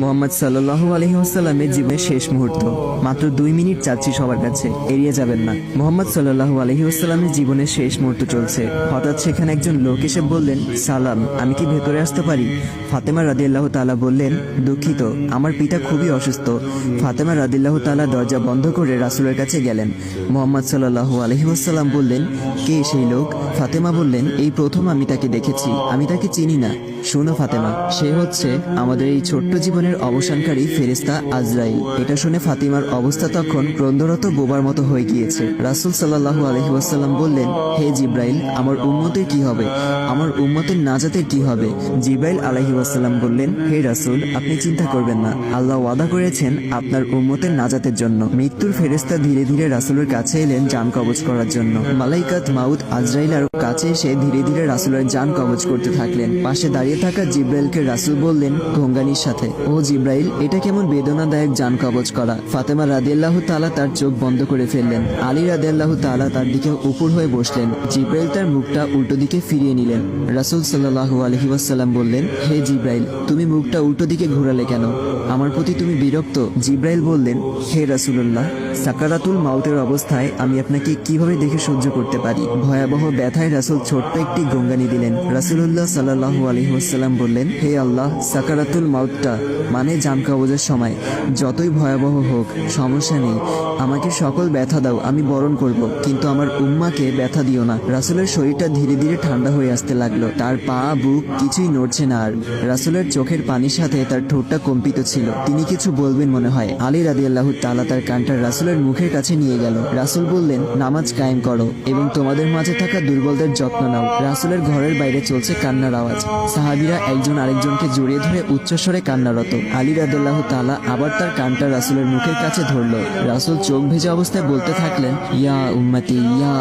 মোহাম্মদ সাল্লাল্লাহু আলাইহি ওয়াসাল্লামের জীবনের শেষ মুহূর্ত। মাত্র 2 মিনিট চাচ্ছি সবার কাছে, এড়িয়ে যাবেন না। মোহাম্মদ সাল্লাল্লাহু আলাইহি ওয়াসাল্লামের জীবনের শেষ মুহূর্ত চলছে। হঠাৎ সেখানে একজন লোক এসে বললেন, সালাম, আমি কি ভেতরে আসতে পারি? ফাতেমা রাদিয়াল্লাহু তাআলা বললেন, দুঃখিত, আমার পিতা খুবই অসুস্থ। ফাতেমা রাদিয়াল্লাহু তাআলা দরজা বন্ধ করে রাসূলের কাছে গেলেন। মোহাম্মদ সাল্লাল্লাহু আলাইহি ওয়াসাল্লাম বললেন, কে সেই লোক? ফাতেমা বললেন, এই প্রথম আমি তাকে দেখেছি, আমি তাকে চিনি না। শোনো ফাতেমা, সে হচ্ছে আমাদের এই ছোট্ট জীবনের অবসানকারী ফেরেশতা আজরাইল। এটা শুনে ফাতিমার অবস্থা তখন ক্রন্দরত বোবার মতো হয়ে গিয়েছে। রাসূল সাল্লাল্লাহু আলাইহি ওয়াসাল্লাম বললেন, হে জিব্রাইল, আমার উম্মতের কি হবে? আমার উম্মতের নাজাতের কি হবে? জিব্রাইল আলাইহি ওয়াসাল্লাম বললেন, হে রাসূল, আপনি চিন্তা করবেন না, আল্লাহ ওয়াদা করেছেন আপনার উম্মতের নাজাতের জন্য। মৃত্যুর ফেরেশতা ধীরে ধীরে রাসূলের কাছে এলেন জান কবজ করার জন্য। মালাইকাত মাউত আজরাইল আর কাছে এসে ধীরে ধীরে রাসূলের জান কবজ করতে থাকলেন। পাশে দাঁড়িয়ে থাকা জিব্রাইলকে রাসূল বললেন ঘোঙ্গানির সাথে, ও জিব্রাইল, এটা কেমন বেদনাদায়ক জান কবজ করা। ফাতেমা রাদিয়াল্লাহু তাআলা তার চোখ বন্ধ করে ফেললেন। আলী রাদিয়াল্লাহু তাআলা তার দিকে উপর হয়ে বসলেন। জিব্রাইল তার মুখটা উল্টো দিকে ফিরিয়ে নিলেন। রাসূল সাল্লাল্লাহু আলাইহি ওয়াসাল্লাম বললেন, হে জিব্রাইল, তুমি মুখটা উল্টো দিকে ঘোরালে কেন? আমার প্রতি তুমি বিরক্ত? জিব্রাইল বললেন, হে রাসূলুল্লাহ, সাকারাতুল মাউতের অবস্থায় আমি আপনাকে কিভাবে দেখে সহ্য করতে পারি? ভয়াবহ ব্যথায় রাসূল ছোট্ট একটি গঙ্গানি দিলেন। রাসূলুল্লাহ সাল্লাল্লাহু আলাইহি ওয়াসাল্লাম বললেন, হে আল্লাহ, সাকারাতুল মাউতটা মানে জান কবজের সময় যতই ভয়াবহ হোক সমস্যা নেই, আমাকে সকল ব্যথা দাও, আমি বরণ করব, কিন্তু আমার উম্মাকে ব্যথা দিও না। রাসূলের শরীরটা ধীরে ধীরে ঠান্ডা হয়ে আসতে লাগলো। তার পা বুক কিছুই নড়ছে না আর। রাসূলের চোখের পানির সাথে তার ঠোঁটটা কম্পিত ছিল। তিনি কিছু বলবেন মনে হয়। আলী রাদিয়াল্লাহু তাআলা তার কানটা রাসূলের মুখের কাছে নিয়ে গেল। রাসূল বললেন, নামাজ কায়েম করো এবং তোমাদের মাঝে থাকা দুর্বলদের যত্ন নাও। রাসূলের ঘরের বাইরে চলছে কান্নার আওয়াজ। সাহাবীরা একজন আরেকজনকে জড়িয়ে ধরে উচ্চস্বরে কান্নারত। আলী রাদিয়াল্লাহু তাআলা আবার তার কানটা রাসূলের মুখের কাছে ধরল। রাসূল চোখ ভেজা অবস্থায় বলতে থাকলেন, ইয়া উম্মতি, ইয়া